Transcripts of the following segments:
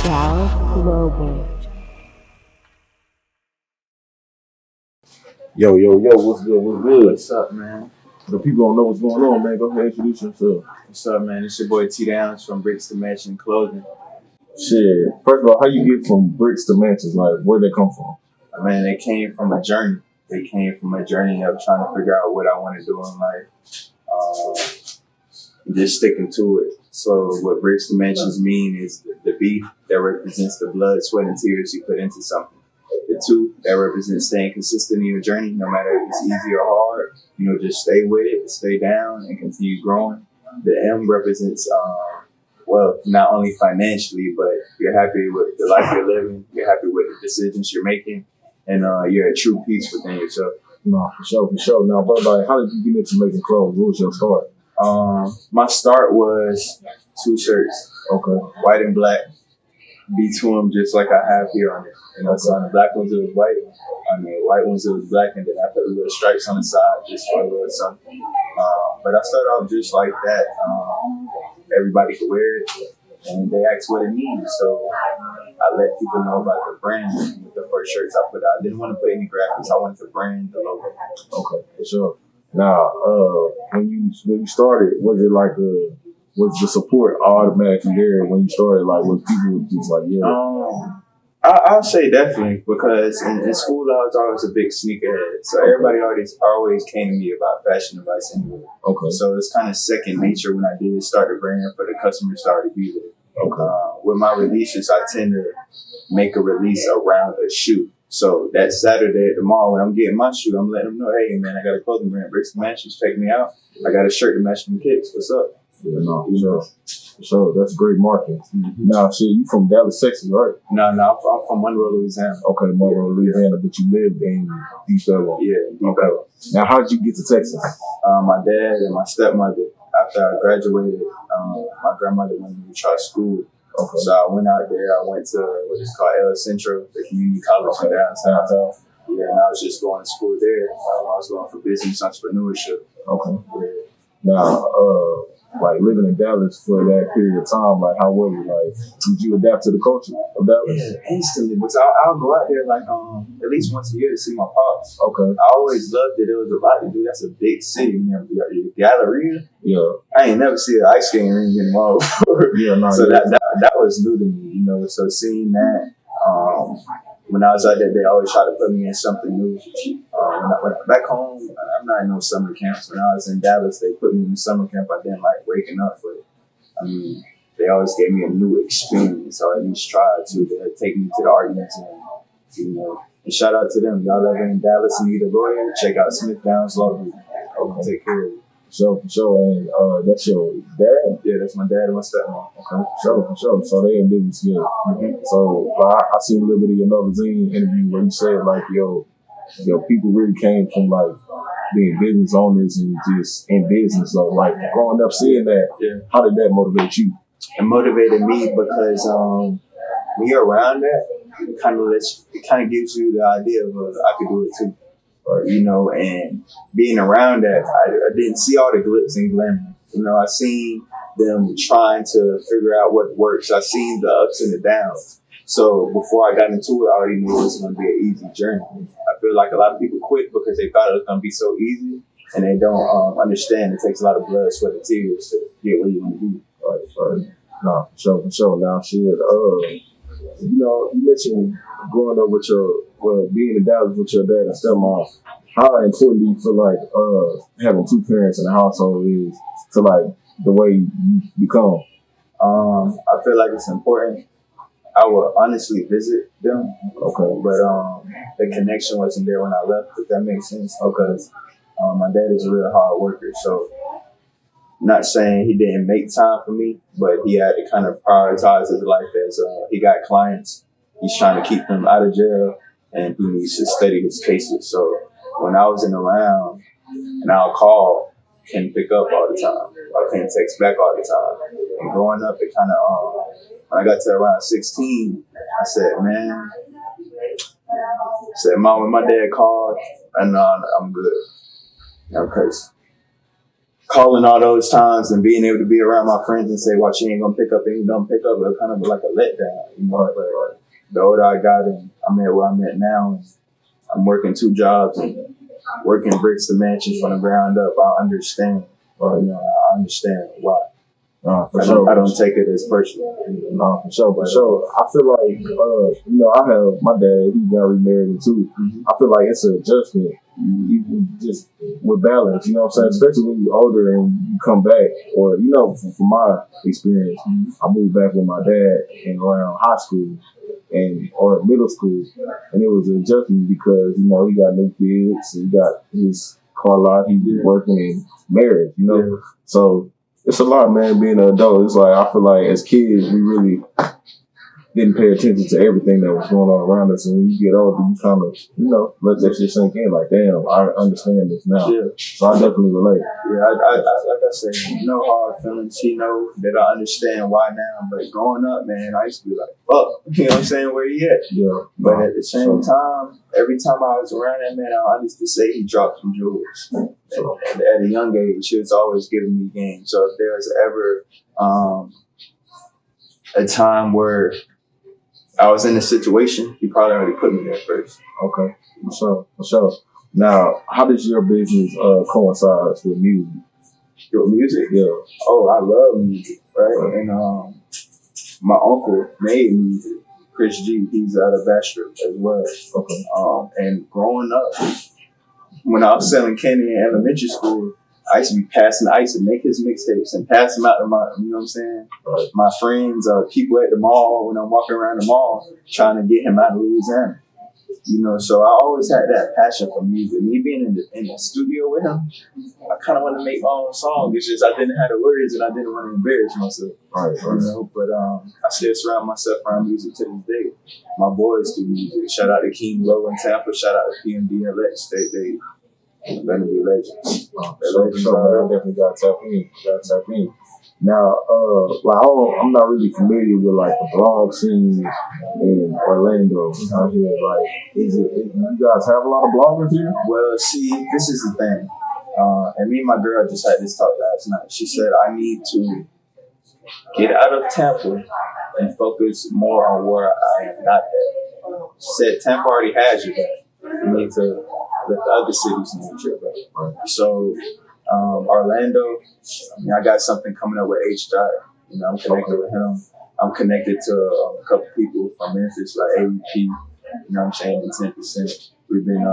Dallas Global. Yo, what's good, what's good? What's up, man? The people don't know what's going on, man. Go ahead, introduce yourself. What's up, man? It's your boy T.Downs from Bricks to Mansion Clothing. Shit. First of all, how you get from bricks to mansions? Like, where'd they come from? Man, they came from a journey. They came from a journey of trying to figure out what I want to do in life. And just sticking to it. So what Bricks to Mansions mean is the B that represents the blood, sweat, and tears you put into something. The 2 that represents staying consistent in your journey, no matter if it's easy or hard. Just stay with it, stay down, and continue growing. The M represents, not only financially, but you're happy with the life you're living, you're happy with the decisions you're making, and you're at true peace within yourself. No, for sure. Now, but like, how did you get into making clothes? What was your start? My start was 2 shirts, white and black. Beat to them just like I have here on it. So on the black ones it was white, on the white ones it was black, and then I put little stripes on the side just for a little something. But I started off just like that. Everybody could wear it, and they asked what it means. So I let people know about the brand with the first shirts I put out. I didn't want to put any graphics. I wanted to brand the logo. Okay, for sure. Now, when you started, was it like was the support automatically there when you started? Like, was people just like, yeah? I'll say definitely, because in school I was always a big sneakerhead. So everybody always came to me about fashion advice anyway. Okay. So it's kind of second nature when I did start the brand for the customers started to be there. Okay. With my releases, I tend to make a release around a shoe. So that Saturday at the mall, when I'm getting my shoe, I'm letting them know, hey man, I got a clothing brand, Bricks to Mansions, check me out. I got a shirt to match them kicks. What's up? Yeah, no, for sure. That's great marketing. Mm-hmm. Now, shit, you from Dallas, Texas, right? No, I'm from Monroe, Louisiana. Okay, Monroe, Louisiana, but you lived in East Elmo. Yeah, Deep Elmo. Now, how did you get to Texas? My dad and my stepmother, after I graduated, my grandmother wanted me to try school. Okay. So I went out there. I went to what is called El Centro, the community college in downtown. Yeah, and I was just going to school there. I was going for business entrepreneurship. Okay. Yeah. Now, like living in Dallas for that period of time, like how was it? Like, did you adapt to the culture of Dallas? Yeah, instantly. Because I'll go out there like at least once a year to see my pops. Okay. I always loved it. There was a lot to do. That's a big city. The Galleria. Yeah. I ain't never seen an ice skating ring anymore. Yeah, no. So that was new to me, So seeing that, when I was out there, they always try to put me in something new. Back home, I'm not in no summer camps. When I was in Dallas, they put me in a summer camp. I didn't like waking up, but they always gave me a new experience, or at least tried to. They take me to the art museum, And shout out to them. Y'all ever in Dallas and need a lawyer? Check out T.Downs Law Group. Take care of you. For sure. And that's your dad? Yeah, that's my dad and my stepmom. Okay, for sure. So they in business together. Mm-hmm. So I seen a little bit of your Another Zine interview where you said like, yo, people really came from like being business owners and just in business. So like growing up seeing that, How did that motivate you? It motivated me because when you're around that, it kind of gives you the idea of I could do it too. And being around that, I didn't see all the glitz and glamour. I seen them trying to figure out what works. I seen the ups and the downs. So before I got into it, I already knew it was going to be an easy journey. I feel like a lot of people quit because they thought it was going to be so easy, and they don't understand it takes a lot of blood, sweat, and tears to get where you want to be. Right. No, for sure. Now, shit, you mentioned growing up being in Dallas with your dad and stepmom. How important do you feel like having 2 parents in the household is to like the way you become? I feel like it's important. I would honestly visit them, but the connection wasn't there when I left, if that makes sense. Because my dad is a real hard worker, so not saying he didn't make time for me, but he had to kind of prioritize his life as he got clients. He's trying to keep them out of jail, and he needs to study his cases. So when I wasn't around and I'll call, couldn't pick up all the time. I couldn't text back all the time. And growing up, it kind of, when I got to around 16, I said, Mom, when my dad called, I know I'm good. Because calling all those times and being able to be around my friends and say, "Watch, you ain't gonna pick up," and you don't pick up, it kind of like a letdown. You know, but the older I got and I'm at where I'm at now, and I'm working 2 jobs and working bricks to matches from the ground up, I understand. Or, you know, I understand why. I don't take it as personal. No, for sure, for sure. I feel like, you know, I have my dad, he got remarried too. Mm-hmm. I feel like it's an adjustment. You just with balance, you know what I'm saying? Especially when you're older and you come back, or, you know, from my experience, I moved back with my dad in around high school or middle school, and it was an adjustment because, you know, he got new kids, he got his car lot, he was working and married, you know? Yeah. So it's a lot, man, being an adult. It's like, I feel like as kids, we really didn't pay attention to everything that was going on around us. And when you get older, you kind of, you know, let that shit sink in. Like, damn, I understand this now. Yeah. So I definitely relate. Yeah, I like I said, no hard feelings. You know that I understand why now. But growing up, man, I used to be like, fuck, you know what I'm saying? Where he at? Yeah. But at the same time, every time I was around that man, I used to say he dropped some jewels. And at a young age, he was always giving me game. So if there was ever a time where I was in a situation, he probably already put me there first. Okay, for sure, for sure. Now, how does your business coincide with music? Your music? Yeah. Oh, I love music, right? And my uncle made music, Chris G. He's out of Bastrop as well. Okay. And growing up, when I was selling candy in elementary school, I used to make his mixtapes and pass them out to my, you know what I'm saying? Right. My friends, people at the mall, when I'm walking around the mall, trying to get him out of Louisiana. You know, so I always had that passion for music. Me being in the studio with him, I kind of want to make my own song. It's just I didn't have the words and I didn't want to embarrass myself. Right. You know, but I still surround myself around music to this day. My boys do music. Shout out to King Low in Tampa. Shout out to PMDLX. They're going to be legends. I definitely got to tap in. Now, like I'm not really familiar with like the blog scene in Orlando out here. Like, you guys have a lot of bloggers here? Well, see, this is the thing. And me and my girl just had this talk last night. She said I need to get out of Tampa and focus more on where I am not at. She said Tampa already has you back. You need to let the other cities know that you're back. So Orlando, I got something coming up with H-Dot. You know, I'm connected with him. I'm connected to a couple people from Memphis, like AEP. You know what I'm saying? And 10%. We've been,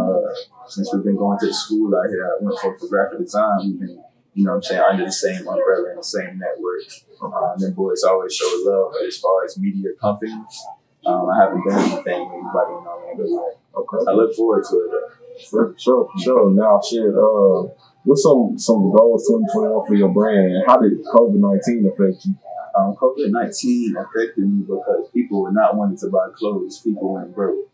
since we've been going to the school out here, I went for graphic design. We've been, you know what I'm saying, under the same umbrella and the same network. Them boys always show love, but as far as media companies, I haven't done anything with anybody in Orlando yet. Okay. I look forward to it, though. For sure. Now, shit, what's some goals 2021 for your brand? How did COVID-19 affect you? COVID-19 affected me because people were not wanting to buy clothes. People went broke.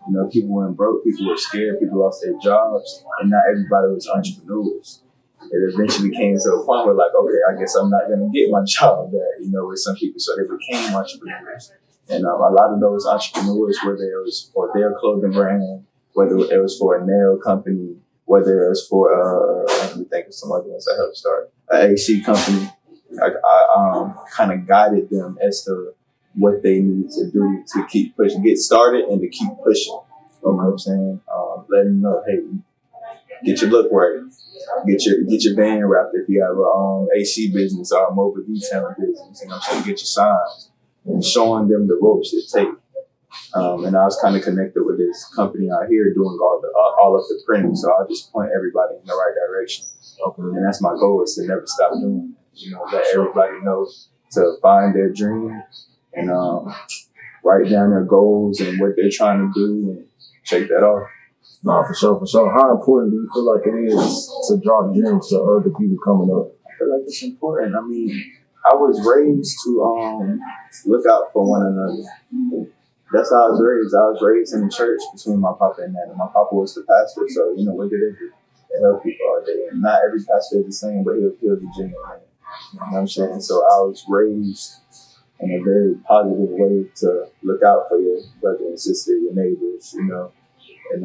You know, people went broke. People were scared. People lost their jobs. And not everybody was entrepreneurs. It eventually came to a point where, like, okay, I guess I'm not going to get my job back, you know, with some people. So they became entrepreneurs. And a lot of those entrepreneurs, whether it was for their clothing brand, whether it was for a nail company, whether it was for, let me think of some other ones that helped start, an AC company, I kind of guided them as to what they need to do to keep pushing, get started and to keep pushing. You know what I'm saying? Let them know, hey, get your look right. Get your van wrapped if you have a AC business or a mobile detailing business. You know what I'm saying? Get your signs. And showing them the ropes it takes. And I was kind of connected with this company out here doing all of the printing. So I'll just point everybody in the right direction. Okay. And that's my goal, is to never stop doing it. You know, let everybody know to find their dream and write down their goals and what they're trying to do and check that off. No, for sure. How important do you feel like it is to drop gems to other people coming up? I feel like it's important. I mean, I was raised to look out for one another. That's how I was raised. I was raised in the church between my papa and Nana. My papa was the pastor, so, you know, what did they do? They help people all day. And not every pastor is the same, but he'll be genuine. You know what I'm saying? So I was raised in a very positive way to look out for your brother and sister, your neighbors, you know. And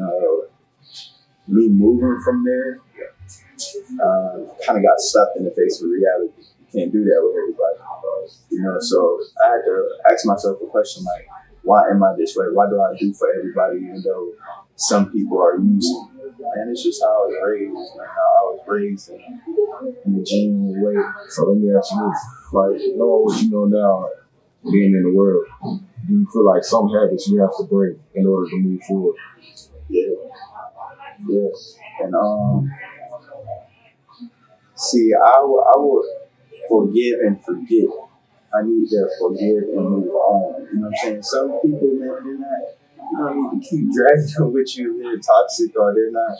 me moving from there, kind of got slapped in the face with reality. You can't do that with everybody. So I had to ask myself a question like, why am I this way? Why do I do for everybody even though some people are using me? And it's just how I was raised, like how I was raised in a genuine way. So let me ask you this, like, knowing what you know now, being in the world, do you feel like some habits you have to break in order to move forward? Yeah. And see, I would forgive and forget. I need to forgive and move on. You know what I'm saying? Some people, man, they're not, you don't need to keep dragging them with you if they're toxic or they're not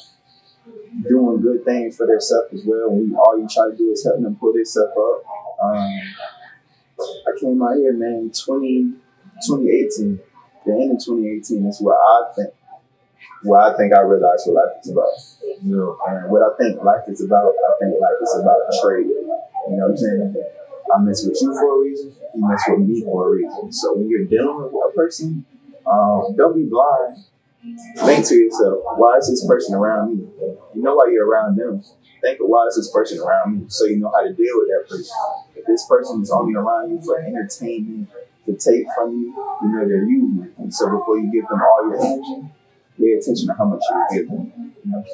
doing good things for themselves as well. When all you try to do is help them pull themselves up. I came out here, man, 2018. The end of 2018 is where I think I realized what life is about. And what I think life is about, I think life is about trade. You know what I'm saying? I mess with you for a reason, you mess with me for a reason. So when you're dealing with a person, don't be blind. Think to yourself, why is this person around me? You know why you're around them. Think of why is this person around me, so you know how to deal with that person. If this person is only around you for entertainment, to take from you, you know they're using you. And so before you give them all your energy, pay attention to how much you give them. You know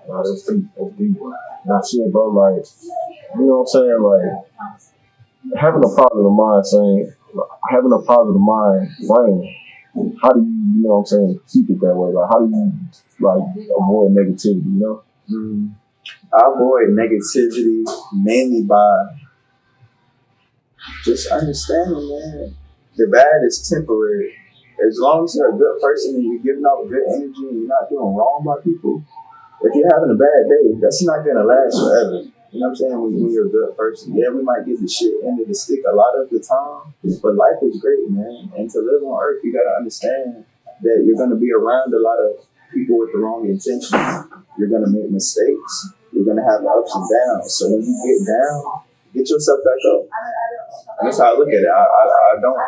what I'm saying? That's deep. Now, shit, bro, like, you know what I'm saying? Like, having a positive mind frame, how do you know what I'm saying, keep it that way? Like, how do you, like, avoid negativity, you know? I avoid negativity mainly by just understanding, man, the bad is temporary. As long as you're a good person and you're giving off good energy and you're not doing wrong by people, if you're having a bad day, that's not going to last forever. You know what I'm saying? When you're a good person, yeah, we might get the shit end of the stick a lot of the time, but life is great, man. And to live on earth, you got to understand that you're going to be around a lot of people with the wrong intentions. You're going to make mistakes. You're going to have ups and downs. So when you get down, get yourself back up. And that's how I look at it. I don't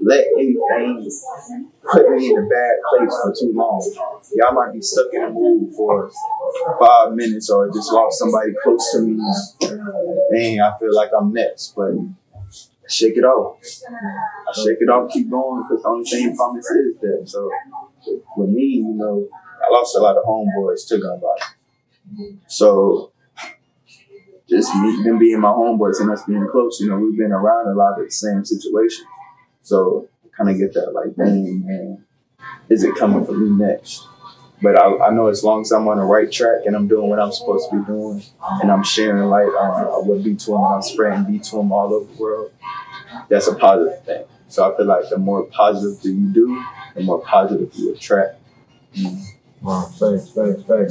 let anything put me in a bad place for too long. Y'all might be stuck in a mood for 5 minutes or just lost somebody close to me. Dang, I feel like I'm next, but shake it off. I shake it off, keep going, because the only thing promise is that. So with me, I lost a lot of homeboys to gun violence. So just them being my homeboys and us being close, we've been around a lot of the same situations. So kind of get that like, dang, man, is it coming for me next? But I know as long as I'm on the right track and I'm doing what I'm supposed to be doing and I'm sharing light on what be to them and I'm spreading be to them all over the world, that's a positive thing. So I feel like the more positive that you do, the more positive you attract. Wow, thanks.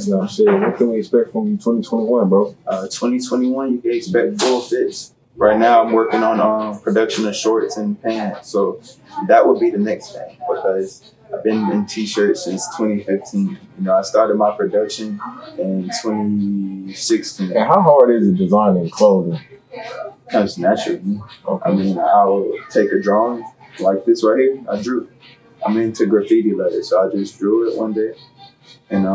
Now, shit, what can we expect from you 2021, bro? 2021, you can expect full fits. Right now, I'm working on production of shorts and pants, so that would be the next thing because I've been in t-shirts since 2015. I started my production in 2016. And how hard is it designing clothing? Comes naturally. Okay. I mean, I'll take a drawing like this right here. I drew. I'm into graffiti letters, so I just drew it one day. And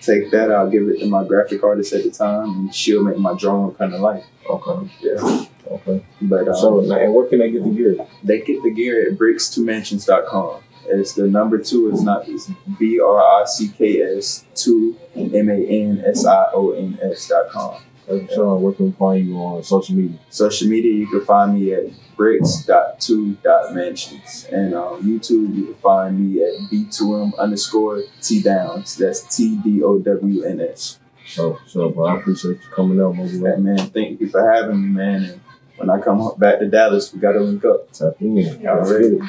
take that, I'll give it to my graphic artist at the time, and she'll make my drawing kind of light. Okay. Yeah. Okay. But and where can they get the gear? They get the gear at bricks2mansions.com. It's the number 2 is not it's BRICKS 2 MANSIONS.com. Sean, where can we find you on social media? Social media, you can find me at bricks.2.mansions. And on YouTube, you can find me at B2M_T.Downs. That's TDOWNS. So, bro, I appreciate you coming out, man. Thank you for having me, man. And when I come back to Dallas, we got to link up. Tap in. All right.